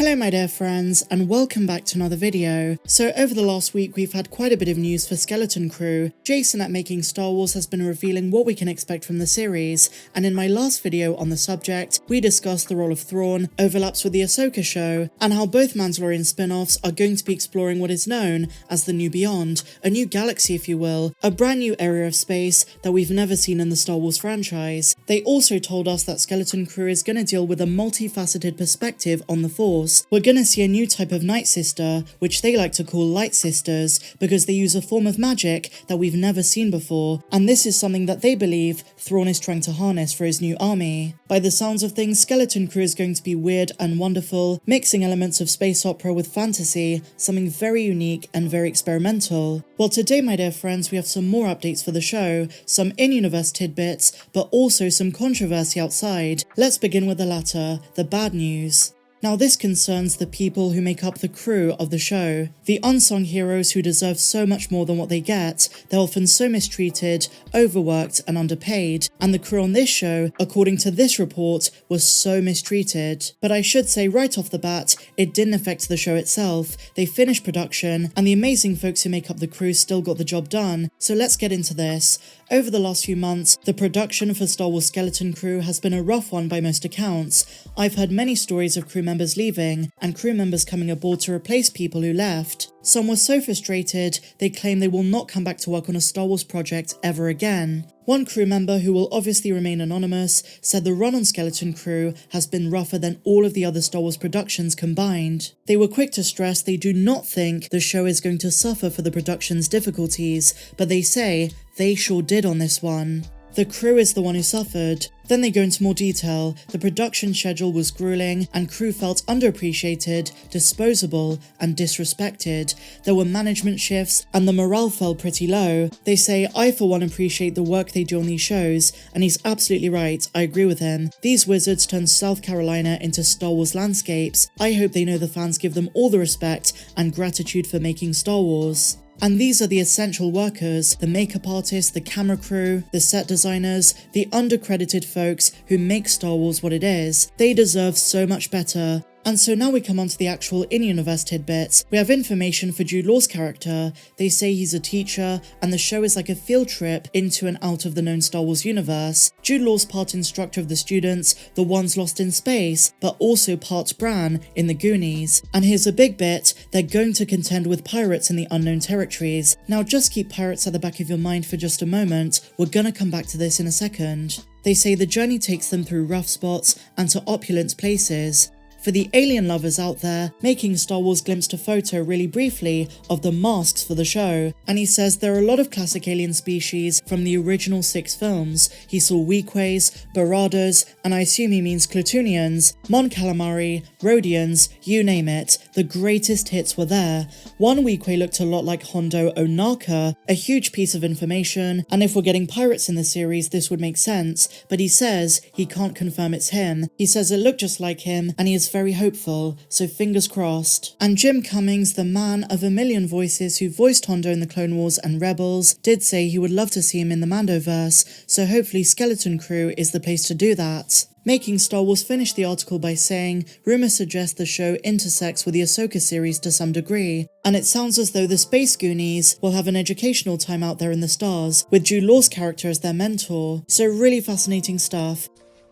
Hello my dear friends, and welcome back to another video. So over the last week we've had quite a bit of news for Skeleton Crew. Jason at Making Star Wars has been revealing what we can expect from the series, and in my last video on the subject, we discussed the role of Thrawn, overlaps with the Ahsoka show, and how both Mandalorian spin-offs are going to be exploring what is known as the New Beyond, a new galaxy if you will, a brand new area of space that we've never seen in the Star Wars franchise. They also told us that Skeleton Crew is going to deal with a multifaceted perspective on the Force. We're gonna see a new type of Night Sister, which they like to call Light Sisters, because they use a form of magic that we've never seen before, and this is something that they believe Thrawn is trying to harness for his new army. By the sounds of things, Skeleton Crew is going to be weird and wonderful, mixing elements of space opera with fantasy, something very unique and very experimental. Well, today my dear friends, we have some more updates for the show, some in-universe tidbits, but also some controversy outside. Let's begin with the latter, the bad news. Now this concerns the people who make up the crew of the show. The unsung heroes who deserve so much more than what they get. They're often so mistreated, overworked and underpaid, and the crew on this show, according to this report, was so mistreated. But I should say right off the bat, it didn't affect the show itself. They finished production, and the amazing folks who make up the crew still got the job done. So let's get into this. Over the last few months, the production for Star Wars Skeleton Crew has been a rough one by most accounts. I've heard many stories of crew members leaving, and crew members coming aboard to replace people who left. Some were so frustrated, they claim they will not come back to work on a Star Wars project ever again. One crew member, who will obviously remain anonymous, said the run on Skeleton Crew has been rougher than all of the other Star Wars productions combined. They were quick to stress they do not think the show is going to suffer for the production's difficulties, but they say they sure did on this one. The crew is the one who suffered. Then they go into more detail. The production schedule was grueling, and crew felt underappreciated, disposable, and disrespected. There were management shifts, and the morale fell pretty low. They say, I for one appreciate the work they do on these shows, and he's absolutely right, I agree with him. These wizards turned South Carolina into Star Wars landscapes. I hope they know the fans give them all the respect and gratitude for making Star Wars. And these are the essential workers, the makeup artists, the camera crew, the set designers, the undercredited folks who make Star Wars what it is. They deserve so much better. And so now we come on to the actual in-universe tidbits. We have information for Jude Law's character. They say he's a teacher, and the show is like a field trip into and out of the known Star Wars universe. Jude Law's part instructor of the students, the ones lost in space, but also part Bran in the Goonies. And here's a big bit, they're going to contend with pirates in the unknown territories. Now just keep pirates at the back of your mind for just a moment, we're gonna come back to this in a second. They say the journey takes them through rough spots and to opulent places. For the alien lovers out there, Making Star Wars glimpsed a photo really briefly of the masks for the show, and he says there are a lot of classic alien species from the original 6 films. He saw Weequays, Baradas, and I assume he means Clutunians, Mon Calamari, Rhodians, you name it, the greatest hits were there. One Weequay looked a lot like Hondo Ohnaka, a huge piece of information, and if we're getting pirates in the series this would make sense, but he says he can't confirm it's him. He says it looked just like him, and he is very hopeful, so fingers crossed. And Jim Cummings, the man of a million voices who voiced Hondo in the Clone Wars and Rebels, did say he would love to see him in the Mandoverse, so hopefully Skeleton Crew is the place to do that. Making Star Wars finished the article by saying, rumours suggest the show intersects with the Ahsoka series to some degree, and it sounds as though the Space Goonies will have an educational time out there in the stars, with Jude Law's character as their mentor. So really fascinating stuff.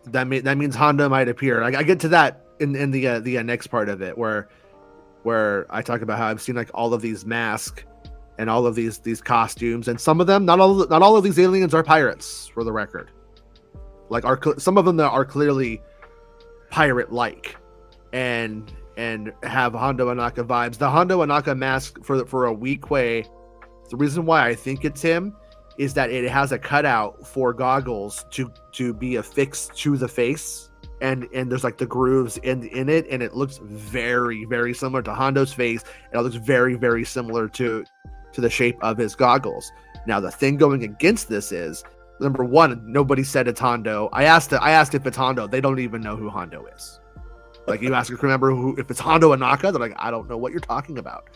That means Hondo might appear. I get to that in the next part of it, where I talk about how I've seen like all of these masks and all of these costumes, and some of them, not all of these aliens are pirates, for the record. Like some of them that are clearly pirate-like, and have Hondo Ohnaka vibes. The Hondo Ohnaka mask for a Weequay, the reason why I think it's him is that it has a cutout for goggles to be affixed to the face. And there's like the grooves in it, and it looks very, very similar to Hondo's face, and it looks very, very similar to the shape of his goggles. Now the thing going against this is, number one, nobody said it's Hondo. I asked if it's Hondo. They don't even know who Hondo is. Like, you ask a crew member if it's Hondo Ohnaka, they're like, I don't know what you're talking about.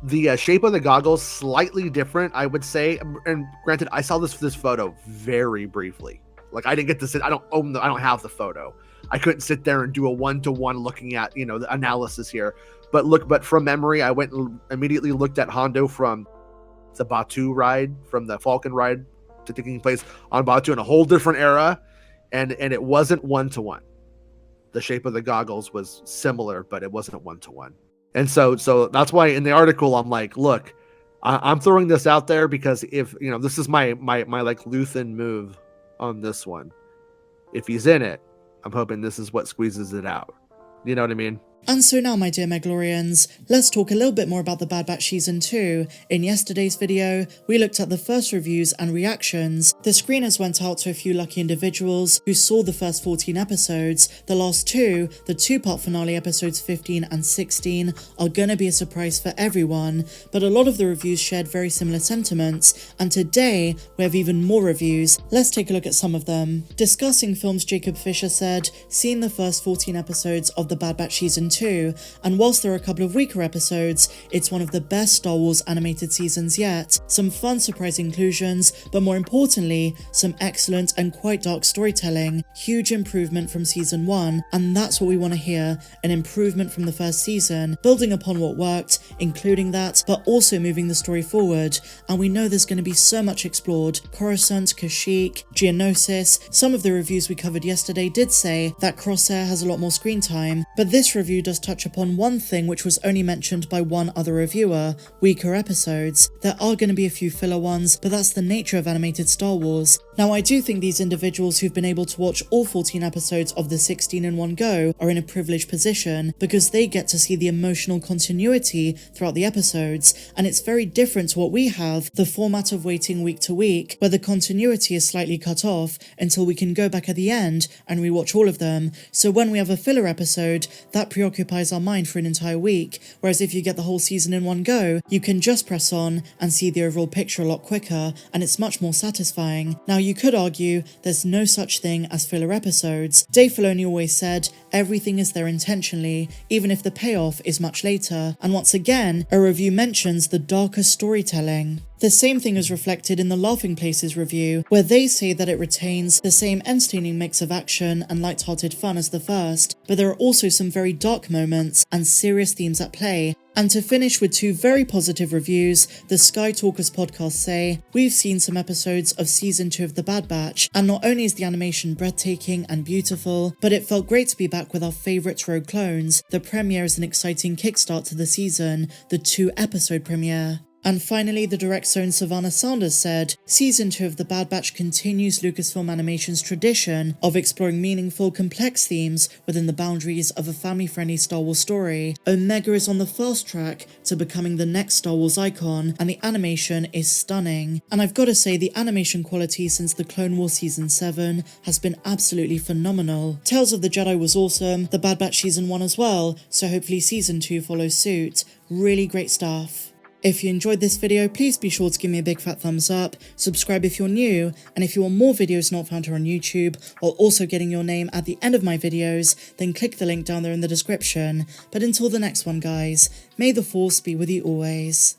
The shape of the goggles slightly different, I would say. And granted, I saw this photo very briefly. Like, I didn't get to sit. I don't have the photo. I couldn't sit there and do a 1-to-1 looking at, the analysis here. But from memory, I went and immediately looked at Hondo from the Batuu ride, from the Falcon ride to taking place on Batuu in a whole different era. And it wasn't 1-to-1. The shape of the goggles was similar, but it wasn't 1-to-1. And so that's why in the article, I'm like, look, I'm throwing this out there because if, this is my like Luthen move on this one. If he's in it, I'm hoping this is what squeezes it out. You know what I mean? And so now, my dear Meglorians, let's talk a little bit more about The Bad Batch Season 2. In yesterday's video, we looked at the first reviews and reactions. The screeners went out to a few lucky individuals who saw the first 14 episodes. The last two, the two-part finale episodes 15 and 16, are gonna be a surprise for everyone, but a lot of the reviews shared very similar sentiments, and today, we have even more reviews. Let's take a look at some of them. Discussing films, Jacob Fisher said, "Seen the first 14 episodes of The Bad Batch Season 2, and whilst there are a couple of weaker episodes, it's one of the best Star Wars animated seasons yet. Some fun surprise inclusions, but more importantly, some excellent and quite dark storytelling. Huge improvement from Season 1, and that's what we want to hear, an improvement from the first season, building upon what worked, including that, but also moving the story forward. And we know there's going to be so much explored. Coruscant, Kashyyyk, Geonosis. Some of the reviews we covered yesterday did say that Crosshair has a lot more screen time, but this review does touch upon one thing which was only mentioned by one other reviewer: weaker episodes. There are going to be a few filler ones, but that's the nature of animated Star Wars. Now, I do think these individuals who've been able to watch all 14 episodes of the 16 in one go are in a privileged position, because they get to see the emotional continuity throughout the episodes, and it's very different to what we have, the format of waiting week to week, where the continuity is slightly cut off until we can go back at the end and rewatch all of them. So when we have a filler episode, that preoccupies our mind for an entire week, whereas if you get the whole season in one go, you can just press on and see the overall picture a lot quicker, and it's much more satisfying. Now, you could argue there's no such thing as filler episodes. Dave Filoni always said, everything is there intentionally, even if the payoff is much later, and once again, a review mentions the darker storytelling. The same thing is reflected in the Laughing Places review, where they say that it retains the same entertaining mix of action and light-hearted fun as the first, but there are also some very dark moments and serious themes at play. And to finish with two very positive reviews, the Sky Talkers podcast say, "We've seen some episodes of Season 2 of The Bad Batch, and not only is the animation breathtaking and beautiful, but it felt great to be back with our favourite rogue clones. The premiere is an exciting kickstart to the season, the 2-episode premiere." And finally, the Direct Zone Savannah Sanders said, "Season 2 of The Bad Batch continues Lucasfilm Animation's tradition of exploring meaningful, complex themes within the boundaries of a family-friendly Star Wars story. Omega is on the fast track to becoming the next Star Wars icon, and the animation is stunning. And I've got to say, the animation quality since the Clone Wars Season 7 has been absolutely phenomenal. Tales of the Jedi was awesome, The Bad Batch Season 1 as well, so hopefully Season 2 follows suit. Really great stuff." If you enjoyed this video, please be sure to give me a big fat thumbs up, subscribe if you're new, and if you want more videos not found here on YouTube, while also getting your name at the end of my videos, then click the link down there in the description. But until the next one, guys, may the Force be with you always.